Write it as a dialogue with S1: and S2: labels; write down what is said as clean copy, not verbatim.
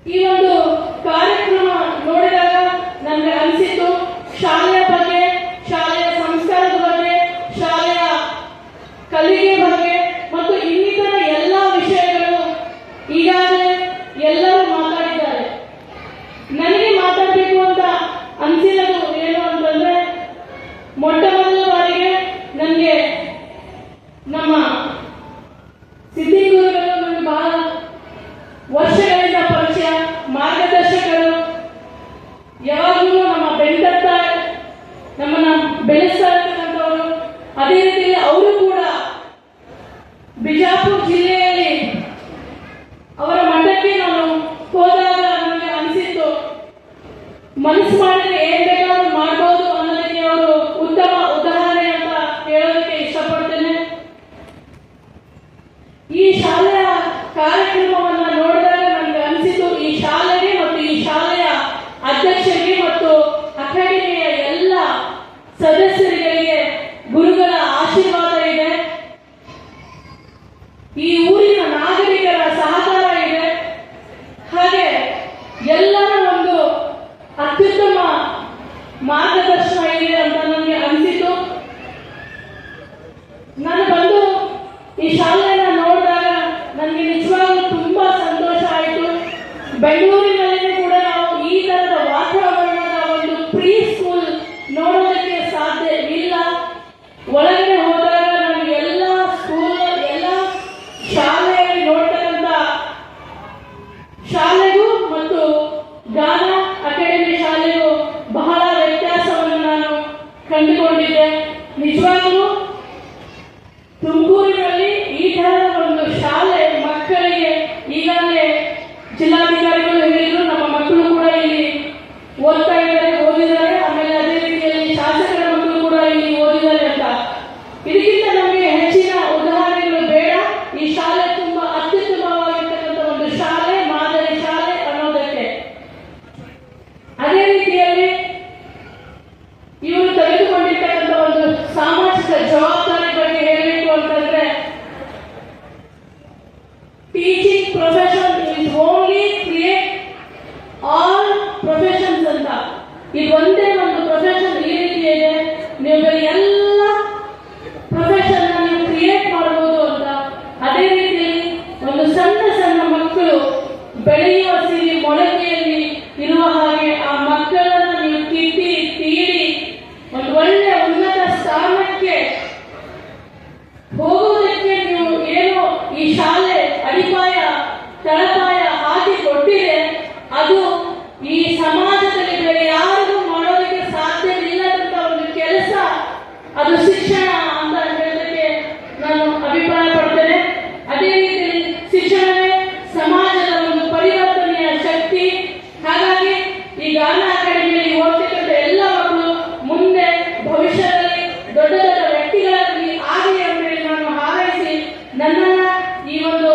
S1: ಈ ಒಂದು ಕಾರ್ಯಕ್ರಮ ನೋಡಿದಾಗ ನನಗೆ ಅನಿಸಿತು, ಶಾಲೆಯ ಬಗ್ಗೆ, ಶಾಲೆಯ ಸಂಸ್ಕಾರದ ಬಗ್ಗೆ, ಶಾಲೆಯ ಕಲಿಕೆ ಬಗ್ಗೆ ಮತ್ತು ಇನ್ನಿತರ ಎಲ್ಲ ವಿಷಯಗಳು ಈಗಾಗಲೇ ಎಲ್ಲರೂ ಮಾತಾಡಿದ್ದಾರೆ. ನನಗೆ ಮಾತಾಡಬೇಕು ಅಂತ ಅನಿಸಿರೋದು ಏನು ಅಂತಂದ್ರೆ, ಮೊಟ್ಟ ಮೊದಲ ಬಾರಿಗೆ ನನಗೆ ನಮ್ಮ ಸಿದ್ಧಿಗುರುಗಳು ನನಗೆ ಬಹಳ ವರ್ಷಗಳಿಂದ ಪರಿಚಯ, ಮಾರ್ಗದರ್ಶಕರು, ಯಾವಾಗಲೂ ನಮ್ಮ ಬೆಂಕತ್ತ ನಮ್ಮನ್ನ ಬೆಳೆಸ್ತಾ ಇರ್ತಕ್ಕಂಥವರು. ಅದೇ ರೀತಿ ಅವರು ಕೂಡ ಬಿಜಾಪುರ ಜಿಲ್ಲೆಯಲ್ಲಿ ಅವರ ಮಠಕ್ಕೆ ನಾನು ಹೋದಾಗ ನನಗೆ ಅನಿಸಿತ್ತು, ಮನಸ್ಸು ಮಾಡಿದ್ರೆ ಏನ್ ಬೇಕಾದ್ರೂ ಮಾಡ್ಬೋದು ಅನ್ನೋದಕ್ಕೆ ಅವರು ಉತ್ತಮ ಉದಾಹರಣೆ ಅಂತ ಹೇಳೋದಕ್ಕೆ ಇಷ್ಟಪಡ್ತೇನೆ. ಈ ಶಾಲೆಯ ಕಾರ್ಯಕ್ರಮವನ್ನ ನೋಡಿದಾಗ ನನಗೆ ಅನಿಸಿತು, ಈ ಶಾಲೆಗೆ ಮತ್ತು ಈ ಶಾಲೆಯ ಅಧ್ಯಕ್ಷರಿಗೆ ಮತ್ತು ಅಕಾಡೆಮಿಯ ಎಲ್ಲ ಸದಸ್ಯರಿಗೆ ಗುರುಗಳ ಆಶೀರ್ವಾದ ಇದೆ, ಈ ಊರಿನ ನಾಗರಿಕರ ಸಹಕಾರ ಇದೆ, ಹಾಗೆ ಎಲ್ಲರ ಒಂದು ಅತ್ಯುತ್ತಮ ಮಾರ್ಗದರ್ಶನ ಇದೆ ಅಂತ ನನಗೆ ಅನಿಸಿತು. ನಾನು ಬಂದು ಈ ಶಾಲೆಯನ್ನ ನೋಡಿದಾಗ ನನಗೆ ನಿಜವಾಗ್ಲೂ ತುಂಬಾ ಸಂತೋಷ ಆಯಿತು. ಬೆಂಗಳೂರಿನಲ್ಲಿ ಕೂಡ ನಾವು ಈ ತರದ ವಾತಾವರಣದ ಒಂದು ಪ್ರೀ ಸ್ಕೂಲ್ ನೋಡೋದಕ್ಕೆ ಸಾಧ್ಯವಿಲ್ಲ. ಒಳಗಡೆ ಹೋದಾಗ ನಮಗೆ ಎಲ್ಲ ಸ್ಕೂಲ್, ಎಲ್ಲ ಶಾಲೆಯಲ್ಲಿ ನೋಡ್ತಕ್ಕಂಥ ಶಾಲೆಗೂ ಮತ್ತು ಗಾನ ಅಕಾಡೆಮಿ ಶಾಲೆಗೂ ಬಹಳ ವ್ಯತ್ಯಾಸವನ್ನು ನಾನು ಕಂಡುಕೊಂಡಿದ್ದೆ. ನಿಜವಾಗ್ಲೂ ತುಮಕೂರಿನಲ್ಲಿ ಈ ತರದ ಒಂದು ಶಾಲೆ ಮಕ್ಕಳಿಗೆ ಈಗಾಗಲೇ ಜಿಲ್ಲಾಧಿಕಾರಿಗಳು ಹೇಳಿದ್ರು, ನಮ್ಮ ಮಕ್ಕಳು ಕೂಡ ಇಲ್ಲಿ ಓದ್ತಾ ಇದ್ದಾರೆ, ಓದಿದ್ದಾರೆ. ಆಮೇಲೆ ಅದೇ ರೀತಿಯಲ್ಲಿ ಶಾಸಕರ ಮಕ್ಕಳು ಕೂಡ ಇಲ್ಲಿ ಓದಿದ್ದಾರೆ ಅಂತ. ಇದಕ್ಕಿಂತ ನಮಗೆ ಹೆಚ್ಚಿನ ಉದಾಹರಣೆಗಳು ಬೇಡ. ಈ ಶಾಲೆ ತುಂಬಾ ಅತ್ಯುತ್ತಮವಾಗಿರ್ತಕ್ಕಂಥ ಒಂದು ಶಾಲೆ, ಮಾದರಿ ಶಾಲೆ ಅನ್ನೋದಕ್ಕೆ. ಅದೇ ರೀತಿಯಲ್ಲಿ ಇವರು ತೆಗೆದುಕೊಂಡಿರ್ತಕ್ಕಂಥ ಒಂದು ಸಾಮಾಜಿಕ ಜವಾಬ್ದಾರಿ ಬಗ್ಗೆ ಹೇಳಬೇಕು ಅಂತಂದ್ರೆ, teaching profession is only create all professions ಅಂತ. ಇದು ಒಂದೇ ಒಂದು ಪ್ರೊಫೆಷನ್ ಈ ರೀತಿ ಇದೆ, ನೀವು ಬೇರೆ ಎಲ್ಲ ಪ್ರೊಫೆಷನ್ ನೀವು ಕ್ರಿಯೇಟ್ ಮಾಡಬಹುದು ಅಂತ. ಅದೇ ರೀತಿಯಲ್ಲಿ ಒಂದು ಸಣ್ಣ ಸಣ್ಣ ಮಕ್ಕಳು ಬೆಳೆಯುವ ಸಿರಿ ಮೊಳಕೆಯಲ್ಲಿ ಇರುವ ಹಾಗೆ ಆ ಮಕ್ಕಳನ್ನು ನೀವು ಕಿತ್ತಿ ತೀಡಿ ಒಂದು ಒಳ್ಳೆ ಉನ್ನತ ಸ್ಥಾನಕ್ಕೆ ಹೋಗುವುದಕ್ಕೆ ನೀವು ಏನು ಈ ಶಾಲೆ ಅಡಿಪಾಯ ತಳಪಾಯ ಹಾಕಿ ಕೊಟ್ಟಿದೆ, ಅದು ಈ ಸಮಾಜದಲ್ಲಿ ಬೇರೆ ಯಾರಿಗೂ ಮಾಡೋದಕ್ಕೆ ಸಾಧ್ಯವಿಲ್ಲದಂತ ಒಂದು ಕೆಲಸ, ಅದು ಶಿಕ್ಷಣ ಅಂತ ಹೇಳೋದಕ್ಕೆ ನಾನು ಅಭಿಪ್ರಾಯ ಪಡ್ತೇನೆ. ಅದೇ ರೀತಿ ಶಿಕ್ಷಣವೇ ಸಮಾಜದ ಒಂದು ಪರಿವರ್ತನೆಯ ಶಕ್ತಿ. ಹಾಗಾಗಿ ಈ ಗಾನ ಅಕಾಡೆಮಿಯಲ್ಲಿ ಓದ್ತಕ್ಕಂಥ ಎಲ್ಲ ಮಕ್ಕಳು ಮುಂದೆ ಭವಿಷ್ಯದಲ್ಲಿ ದೊಡ್ಡ ದೊಡ್ಡ ವ್ಯಕ್ತಿಗಳಾಗಿ ಆಗಲಿ ಅಂತೇಳಿ ನಾನು ಹಾರೈಸಿ ನನ್ನನ್ನ ಈ ಒಂದು